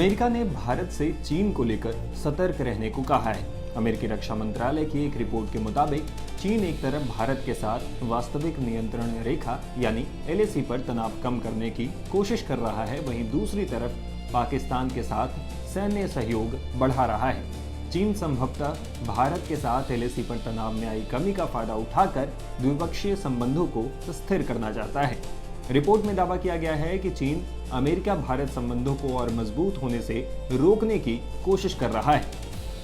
America ने भारत से चीन को लेकर सतर्क रहने को कहा है। अमेरिकी रक्षा मंत्रालय की एक रिपोर्ट के मुताबिक चीन एक तरफ भारत के साथ वास्तविक नियंत्रण रेखा यानी एलएसी पर तनाव कम करने की कोशिश कर रहा है, वहीं दूसरी तरफ पाकिस्तान के साथ सैन्य सहयोग बढ़ा रहा है। चीन संभवतः भारत के साथ एलएसी पर तनाव में आई कमी का फायदा उठाकर द्विपक्षीय संबंधों को स्थिर करना चाहता है। रिपोर्ट में दावा किया गया है कि चीन अमेरिका भारत संबंधों को और मजबूत होने से रोकने की कोशिश कर रहा है।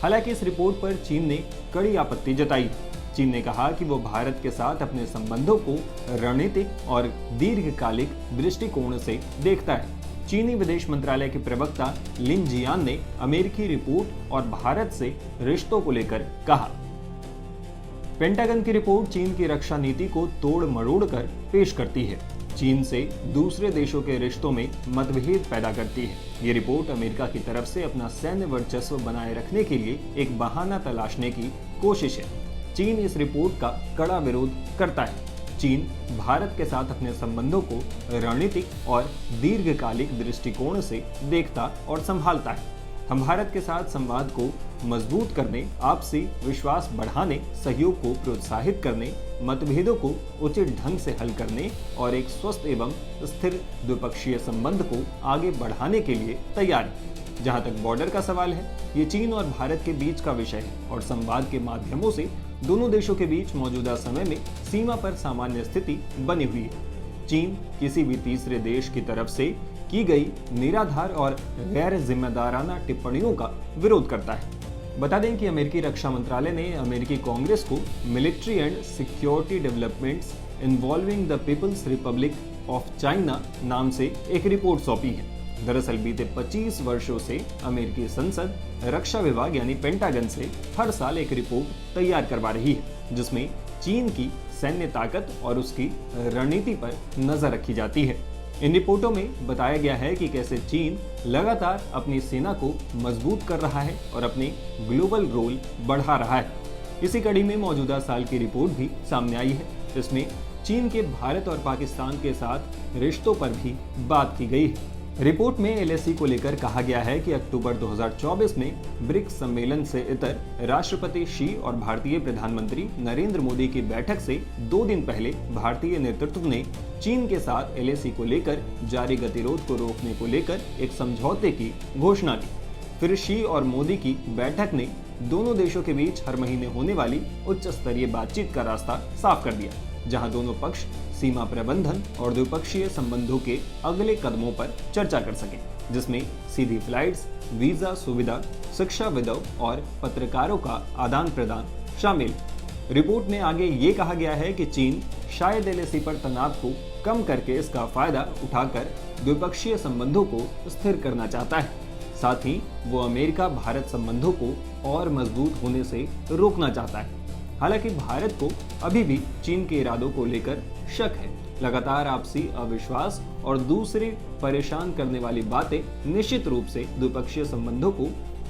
हालांकि इस रिपोर्ट पर चीन ने कड़ी आपत्ति जताई। चीन ने कहा कि वो भारत के साथ अपने संबंधों को रणनीतिक और दीर्घकालिक दृष्टिकोण से देखता है। चीनी विदेश मंत्रालय के प्रवक्ता लिन जियान ने अमेरिकी रिपोर्ट और भारत से रिश्तों को लेकर कहा, पेंटागन की रिपोर्ट चीन की रक्षा नीति को तोड़ मरोड़ कर पेश करती है, चीन से दूसरे देशों के रिश्तों में मतभेद पैदा करती है। ये रिपोर्ट अमेरिका की तरफ से अपना सैन्य वर्चस्व बनाए रखने के लिए एक बहाना तलाशने की कोशिश है। चीन इस रिपोर्ट का कड़ा विरोध करता है। चीन भारत के साथ अपने संबंधों को रणनीतिक और दीर्घकालिक दृष्टिकोण से देखता और संभालता है। हम भारत के साथ संवाद को मजबूत करने, आपसी विश्वास बढ़ाने, सहयोग को प्रोत्साहित करने, मतभेदों को उचित ढंग से हल करने और एक स्वस्थ एवं स्थिर द्विपक्षीय संबंध को आगे बढ़ाने के लिए तैयार है। जहां तक बॉर्डर का सवाल है, ये चीन और भारत के बीच का विषय है और संवाद के माध्यमों से दोनों देशों के बीच मौजूदा समय में सीमा पर सामान्य स्थिति बनी हुई है। चीन किसी भी तीसरे देश की तरफ से की गई निराधार और गैर जिम्मेदाराना टिप्पणियों का विरोध करता है। बता दें कि अमेरिकी रक्षा मंत्रालय ने अमेरिकी कांग्रेस को military and security developments involving the People's Republic of China नाम से एक रिपोर्ट सौंपी है। दरअसल बीते 25 वर्षों से अमेरिकी संसद रक्षा विभाग यानी पेंटागन से हर साल एक रिपोर्ट तैयार करवा रही है, जिसमें चीन की सैन्य ताकत और उसकी रणनीति पर नजर रखी जाती है। इन रिपोर्टों में बताया गया है कि कैसे चीन लगातार अपनी सेना को मजबूत कर रहा है और अपने ग्लोबल रोल बढ़ा रहा है। इसी कड़ी में मौजूदा साल की रिपोर्ट भी सामने आई है, जिसमें चीन के भारत और पाकिस्तान के साथ रिश्तों पर भी बात की गई है। रिपोर्ट में एलएसी को लेकर कहा गया है कि अक्टूबर 2024 में ब्रिक्स सम्मेलन से इतर राष्ट्रपति शी और भारतीय प्रधानमंत्री नरेंद्र मोदी की बैठक से 2 दिन पहले भारतीय नेतृत्व ने चीन के साथ एलएसी को लेकर जारी गतिरोध को रोकने को लेकर एक समझौते की घोषणा की। फिर शी और मोदी की बैठक ने दोनों देशों के बीच हर महीने होने वाली उच्च स्तरीय बातचीत का रास्ता साफ कर दिया, जहां दोनों पक्ष सीमा प्रबंधन और द्विपक्षीय संबंधों के अगले कदमों पर चर्चा कर सकें, जिसमें सीधी फ्लाइट्स, वीजा सुविधा, शिक्षाविदों और पत्रकारों का आदान प्रदान शामिल। रिपोर्ट में आगे ये कहा गया है कि चीन शायद एलएसी पर तनाव को कम करके इसका फायदा उठाकर द्विपक्षीय संबंधों को स्थिर करना चाहता है। साथ ही वो अमेरिका भारत संबंधों को और मजबूत होने से रोकना चाहता है। हालांकि भारत को अभी भी चीन के इरादों को लेकर शक है। लगातार आपसी अविश्वास और दूसरे परेशान करने वाली बातें निश्चित रूप से द्विपक्षीय संबंधों को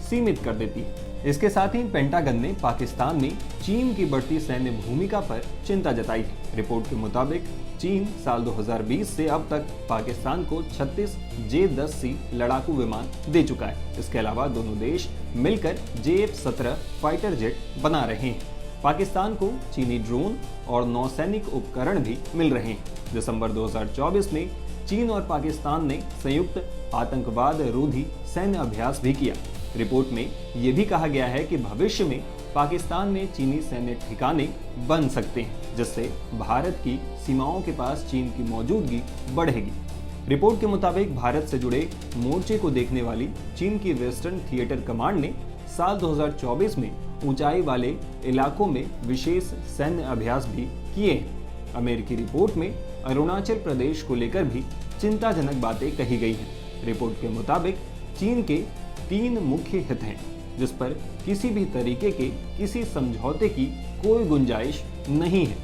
सीमित कर देती है। इसके साथ ही पेंटागन ने पाकिस्तान में चीन की बढ़ती सैन्य भूमिका पर चिंता जताई है। रिपोर्ट के मुताबिक चीन साल 2020 से अब तक पाकिस्तान को 36 J-10C लड़ाकू विमान दे चुका है। इसके अलावा दोनों देश मिलकर JF-17 फाइटर जेट बना रहे हैं। पाकिस्तान को चीनी ड्रोन और नौसैनिक उपकरण भी मिल रहे हैं। दिसंबर 2024 में चीन और पाकिस्तान ने संयुक्त आतंकवाद रोधी सैन्य अभ्यास भी किया। रिपोर्ट में यह भी कहा गया है कि भविष्य में पाकिस्तान में चीनी सैन्य ठिकाने बन सकते हैं, जिससे भारत की सीमाओं के पास चीन की मौजूदगी बढ़ेगी। रिपोर्ट के मुताबिक भारत से जुड़े मोर्चे को देखने वाली चीन की वेस्टर्न थिएटर कमांड ने साल 2024 में ऊंचाई वाले इलाकों में विशेष सैन्य अभ्यास भी किए हैं। अमेरिकी रिपोर्ट में अरुणाचल प्रदेश को लेकर भी चिंताजनक बातें कही गई हैं। रिपोर्ट के मुताबिक चीन के 3 मुख्य हित हैं, जिस पर किसी भी तरीके के किसी समझौते की कोई गुंजाइश नहीं है।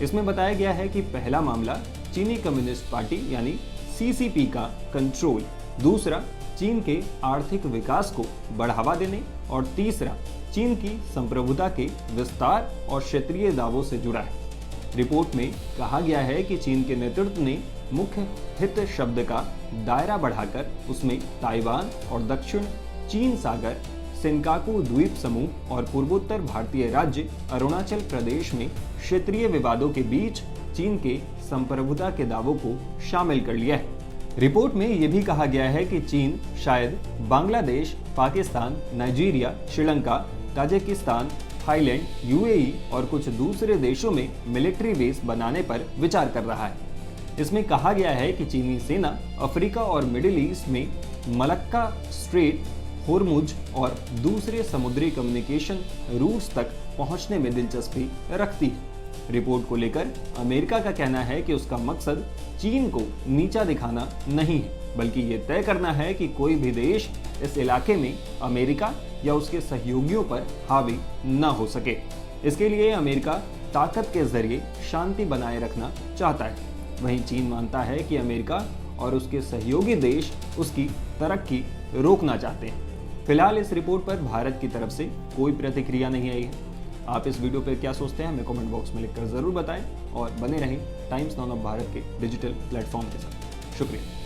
इसमें बताया गया है कि पहला मामला चीनी कम्युनिस्ट पार्टी यानी CCP का कंट्रोल, दूसरा चीन के आर्थिक विकास को बढ़ावा देने और तीसरा चीन की संप्रभुता के विस्तार और क्षेत्रीय दावों से जुड़ा है। रिपोर्ट में कहा गया है कि चीन के नेतृत्व ने मुख्य हित शब्द का दायरा बढ़ाकर उसमें ताइवान और दक्षिण चीन सागर, सेनकाकू द्वीप समूह और पूर्वोत्तर भारतीय राज्य अरुणाचल प्रदेश में क्षेत्रीय विवादों के बीच चीन के संप्रभुता के दावों को शामिल कर लिया है। रिपोर्ट में यह भी कहा गया है कि चीन शायद Bangladesh, Pakistan, Nigeria, Sri Lanka, Tajikistan, Thailand, UAE और कुछ दूसरे देशों में मिलिट्री बेस बनाने पर विचार कर रहा है। इसमें कहा गया है कि चीनी सेना अफ्रीका और मिडिल ईस्ट में मलक्का स्ट्रेट, होर्मुज और दूसरे समुद्री कम्युनिकेशन रूट्स तक पहुंचने में दिलचस्पी रखती है। रिपोर्ट को लेकर अमेरिका का कहना है कि उसका मकसद चीन को नीचा दिखाना नहीं है, बल्कि ये तय करना है कि कोई भी देश इस इलाके में अमेरिका या उसके सहयोगियों पर हावी न हो सके। इसके लिए अमेरिका ताकत के जरिए शांति बनाए रखना चाहता है। वहीं चीन मानता है कि अमेरिका और उसके सहयोगी देश उसकी तरक्की रोकना चाहते हैं। फिलहाल इस रिपोर्ट पर भारत की तरफ से कोई प्रतिक्रिया नहीं आई है। आप इस वीडियो पर क्या सोचते हैं हमें कमेंट बॉक्स में लिखकर जरूर बताएं और बने रहें टाइम्स नाउ ऑफ भारत के डिजिटल प्लेटफॉर्म के साथ। शुक्रिया।